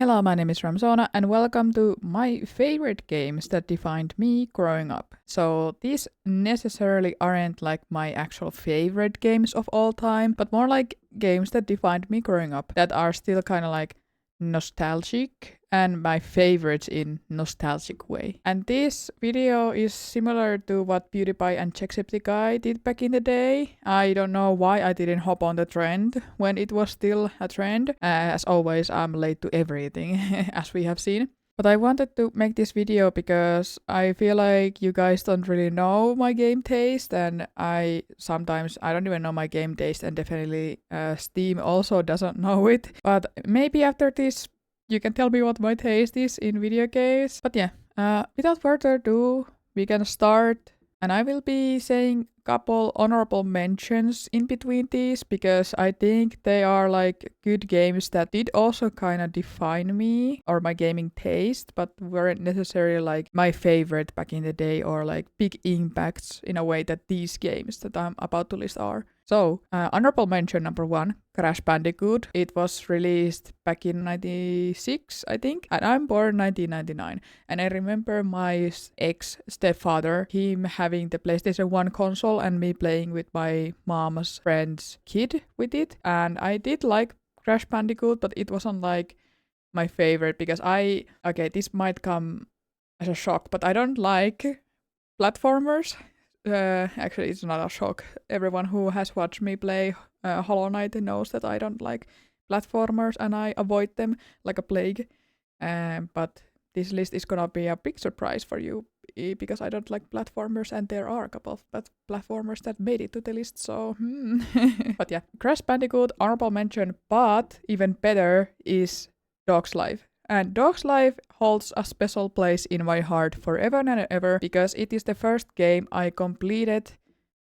Hello, my name is rämsoona and welcome to my favorite games that defined me growing up. So these necessarily aren't like my actual favorite games of all time, but more like games that defined me growing up that are still kind of like nostalgic and my favorites in nostalgic way. And this video is similar to what PewDiePie and Jacksepticeye did back in the day. I don't know why I didn't hop on the trend when it was still a trend. As always, I'm late to everything, as we have seen. But I wanted to make this video because I feel like you guys don't really know my game taste, and I don't even know my game taste, and definitely Steam also doesn't know it. But maybe after this you can tell me what my taste is in video games. But yeah, without further ado, we can start. And I will be saying a couple honorable mentions in between these because I think they are like good games that did also kind of define me or my gaming taste, but weren't necessarily like my favorite back in the day or like big impacts in a way that these games that I'm about to list are. So, honorable mention number 1, Crash Bandicoot. It was released back in 96, I think, and I'm born 1999. And I remember my ex-stepfather, him having the PlayStation 1 console and me playing with my mom's friend's kid with it. And I did like Crash Bandicoot, but it wasn't like my favorite because this might come as a shock, but I don't like platformers. Actually, it's not a shock. Everyone who has watched me play Hollow Knight knows that I don't like platformers and I avoid them like a plague. But this list is gonna be a big surprise for you because I don't like platformers and there are a couple of platformers that made it to the list, so But yeah, Crash Bandicoot, honorable mention, but even better is Dog's Life. And Dog's Life holds a special place in my heart forever and ever because it is the first game I completed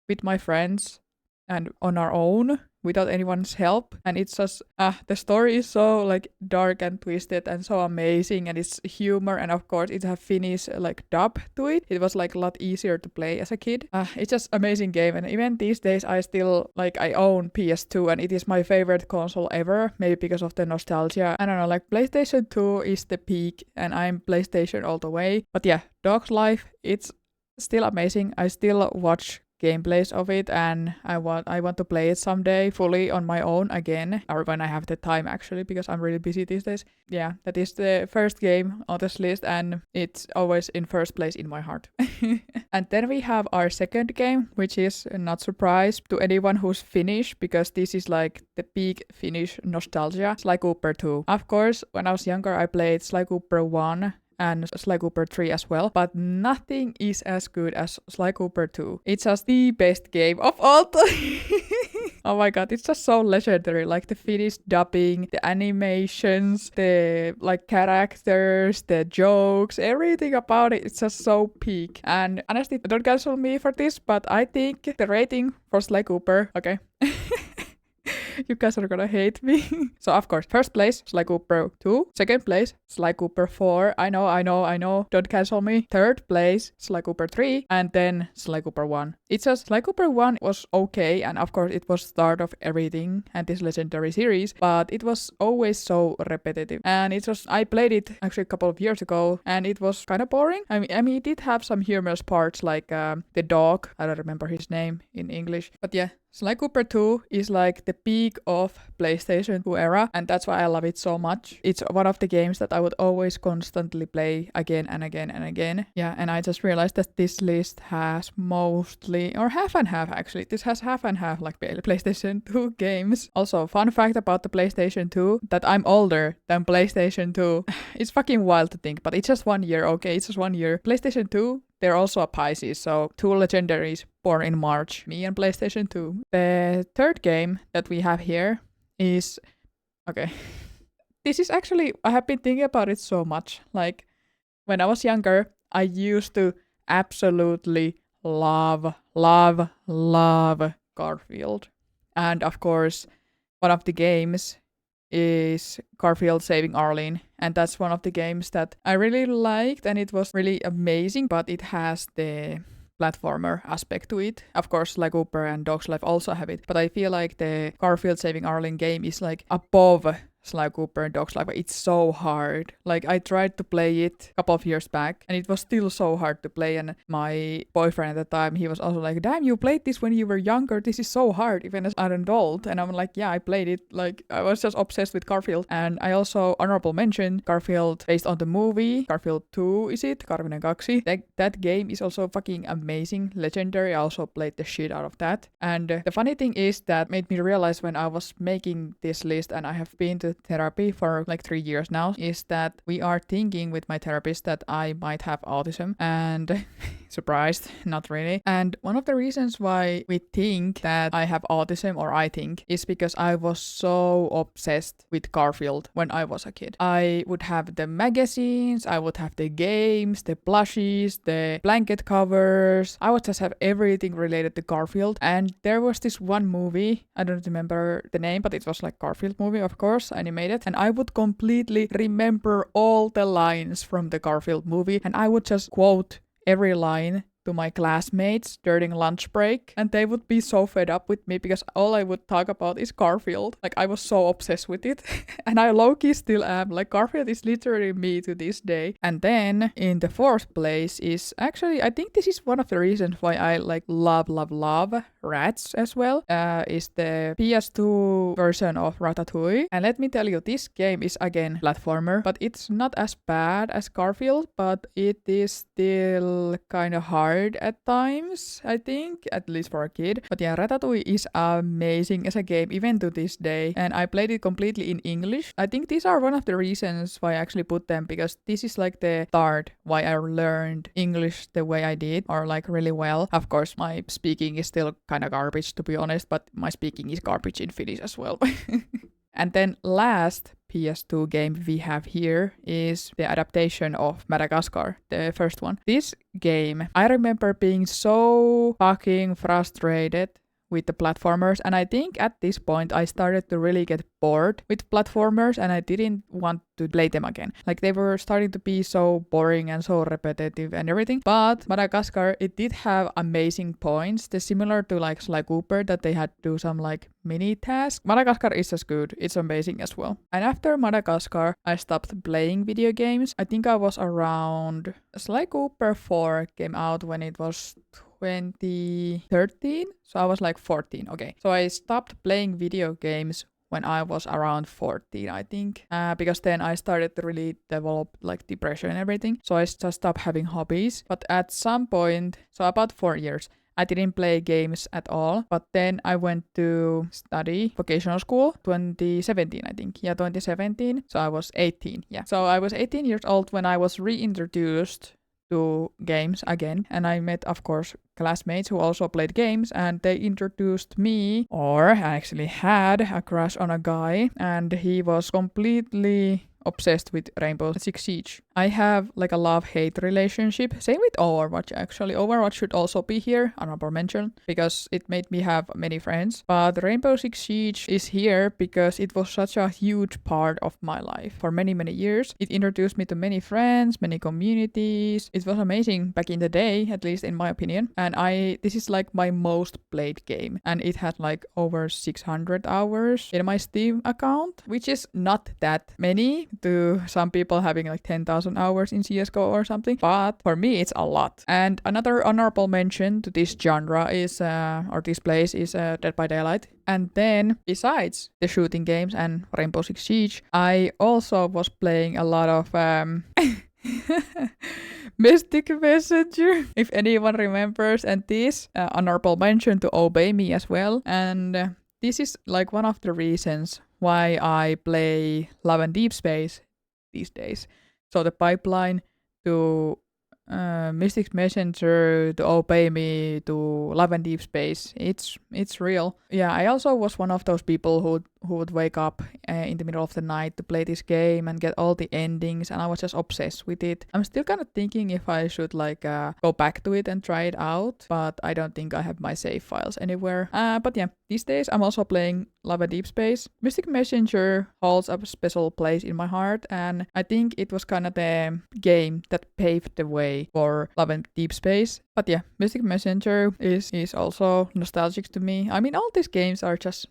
with my friends and on our own without anyone's help. And it's just, the story is so like dark and twisted and so amazing, and it's humor, and of course it has Finnish like dub to it. It was like a lot easier to play as a kid. It's just amazing game, and even these days I still I own PS2 and it is my favorite console ever, maybe because of the nostalgia. I don't know, like PlayStation 2 is the peak and I'm PlayStation all the way. But yeah, Dog's Life, it's still amazing. I still watch gameplays of it and I want to play it someday fully on my own again, or when I have the time actually, because I'm really busy these days. Yeah, that is the first game on this list and it's always in first place in my heart. And then we have our second game, which is not surprise to anyone who's Finnish because this is like the peak Finnish nostalgia, Sly Cooper 2. Of course, when I was younger I played Sly Cooper 1 and Sly Cooper 3 as well, but nothing is as good as Sly Cooper 2. It's just the best game of all time. Oh my god, it's just so legendary. Like the Finnish dubbing, the animations, the like characters, the jokes, everything about it. It's just so peak. And honestly, don't cancel me for this, but I think the rating for Sly Cooper, okay. You guys are gonna hate me. So of course, first place, Sly Cooper 2. Second place, Sly Cooper 4. I know. Don't cancel me. Third place, Sly Cooper 3. And then Sly Cooper 1. It's just Sly Cooper 1 was okay. And of course, it was start of everything and this legendary series. But it was always so repetitive. And I played it actually a couple of years ago. And it was kind of boring. I mean, it did have some humorous parts like the dog. I don't remember his name in English. But yeah, Sly Cooper 2 is like the peak of PlayStation 2 era, and that's why I love it so much. It's one of the games that I would always constantly play again and again and again. Yeah, and I just realized that this list has mostly, or half and half actually, this has half and half like PlayStation 2 games. Also, fun fact about the PlayStation 2, that I'm older than PlayStation 2. It's fucking wild to think, but it's just 1 year, okay? It's just 1 year. PlayStation 2, they're also a Pisces, so two legendaries born in March, me and PlayStation 2. The third game that we have here is... Okay. This is actually... I have been thinking about it so much. Like, when I was younger, I used to absolutely love Garfield. And of course, one of the games is Garfield Saving Arlene, and that's one of the games that I really liked and it was really amazing, but it has the platformer aspect to it. Of course, Sly Cooper and Dog's Life also have it, but I feel like the Garfield Saving Arlene game is like above Sly Cooper Dog's Life. It's so hard. Like, I tried to play it a couple of years back, and it was still so hard to play. And my boyfriend at the time, he was also like, damn, you played this when you were younger. This is so hard, even as an adult. And I'm like, yeah, I played it. Like, I was just obsessed with Garfield. And I also honorable mention Garfield based on the movie. Garfield 2, is it? Karvinen 2. That game is also fucking amazing, legendary. I also played the shit out of that. And the funny thing is that made me realize when I was making this list, and I have been to therapy for like 3 years now, is that we are thinking with my therapist that I might have autism. And surprised, not really. And one of the reasons why we think that I have autism, or I think, is because I was so obsessed with Garfield when I was a kid. I would have the magazines, I would have the games, the plushies, the blanket covers. I would just have everything related to Garfield. And there was this one movie, I don't remember the name, but it was like Garfield movie, of course, animated. And I would completely remember all the lines from the Garfield movie, and I would just quote every line to my classmates during lunch break, and they would be so fed up with me because all I would talk about is Garfield. Like, I was so obsessed with it. And I low-key still am. Like, Garfield is literally me to this day. And then in the fourth place is actually, I think this is one of the reasons why I like love Rats as well, is the PS2 version of Ratatouille. And let me tell you, this game is again platformer, but it's not as bad as Garfield, but it is still kind of hard at times, I think, at least for a kid. But yeah, Ratatouille is amazing as a game, even to this day. And I played it completely in English. I think these are one of the reasons why I actually put them, because this is like the start why I learned English the way I did, or like really well. Of course, my speaking is still kind of garbage, to be honest, but my speaking is garbage in Finnish as well. And then last PS2 game we have here is the adaptation of Madagascar, the first one. This game, I remember being so fucking frustrated with the platformers, and I think at this point I started to really get bored with platformers, and I didn't want to play them again. Like, they were starting to be so boring and so repetitive and everything. But Madagascar, it did have amazing points. They're similar to like Sly Cooper, that they had to do some like mini tasks. Madagascar is as good. It's amazing as well. And after Madagascar, I stopped playing video games. I think I was around Sly Cooper 4 came out when it was 2013, so I was like 14. Okay, so I stopped playing video games when I was around 14, I think, because then I started to really develop like depression and everything, so I just stopped having hobbies. But at some point, so about 4 years, I didn't play games at all, but then I went to study vocational school 2017, I think. Yeah, 2017. So I was 18. Yeah. So I was 18 years old when I was reintroduced to games again, and I met, of course, classmates who also played games, and they introduced me, or I actually had a crush on a guy, and he was completely obsessed with Rainbow Six Siege. I have like a love-hate relationship. Same with Overwatch, actually. Overwatch should also be here, honorable mention, because it made me have many friends. But Rainbow Six Siege is here because it was such a huge part of my life for many, many years. It introduced me to many friends, many communities. It was amazing back in the day, at least in my opinion. And this is like my most played game. And it had like over 600 hours in my Steam account, which is not that many to some people having like 10,000 hours in CSGO or something, but for me it's a lot. And another honorable mention to this genre is, or this place is Dead by Daylight. And then, besides the shooting games and Rainbow Six Siege, I also was playing a lot of Mystic Messenger, if anyone remembers, and this honorable mention to Obey Me as well. And this is like one of the reasons why I play Love and Deep Space these days. So the pipeline to Mystic Messenger, to Obey Me, to Love and Deep Space, it's real. Yeah, I also was one of those people who would wake up in the middle of the night to play this game and get all the endings, and I was just obsessed with it. I'm still kind of thinking if I should like go back to it and try it out, but I don't think I have my save files anywhere. But yeah, these days I'm also playing Love and Deep Space. Mystic Messenger holds a special place in my heart, and I think it was kind of the game that paved the way for Love and Deep Space. But yeah, Mystic Messenger is also nostalgic to me. I mean, all these games are just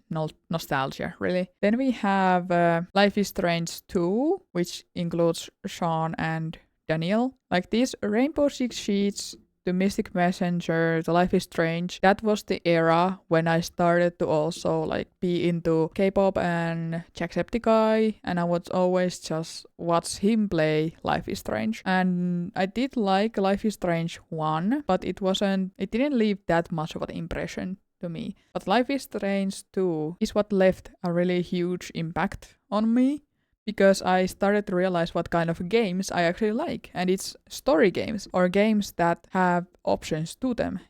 nostalgia, really. Then we have Life is Strange 2, which includes Sean and Daniel. Like these Rainbow Six Siege, the Mystic Messenger, the Life is Strange, that was the era when I started to also like be into K-pop and Jacksepticeye, and I would always just watch him play Life is Strange. And I did like Life is Strange 1, but it didn't leave that much of an impression to me. But Life is Strange 2 is what left a really huge impact on me, because I started to realize what kind of games I actually like, and it's story games or games that have options to them.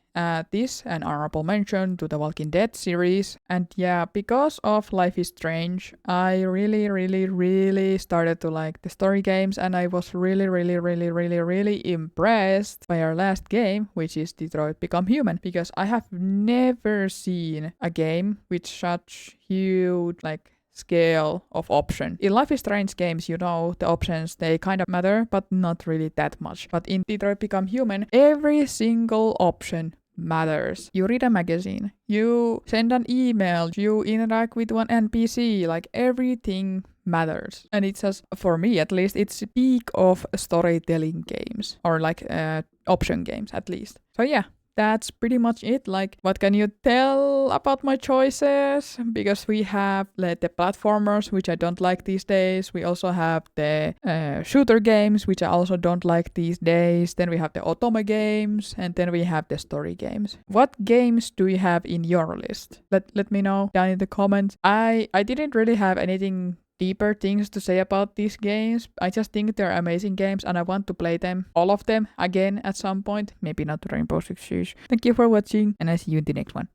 This an honorable mention to the Walking Dead series, and yeah, because of Life is Strange, I really started to like the story games, and I was really impressed by our last game, which is Detroit Become Human, because I have never seen a game with such huge like scale of option. In Life is Strange games, the options, they kind of matter, but not really that much. But in Detroit Become Human, every single option matters. You read a magazine, you send an email, you interact with one NPC, like everything matters. And it's just, for me at least, it's the peak of storytelling games, or like option games at least. So yeah, that's pretty much it. Like, what can you tell about my choices? Because we have like the platformers, which I don't like these days. We also have the shooter games, which I also don't like these days. Then we have the otome games, and then we have the story games. What games do you have in your list? Let me know down in the comments. I didn't really have anything deeper things to say about these games. I just think they're amazing games, and I want to play them, all of them, again at some point. Maybe not Rainbow Six Siege. Thank you for watching, and I see you in the next one.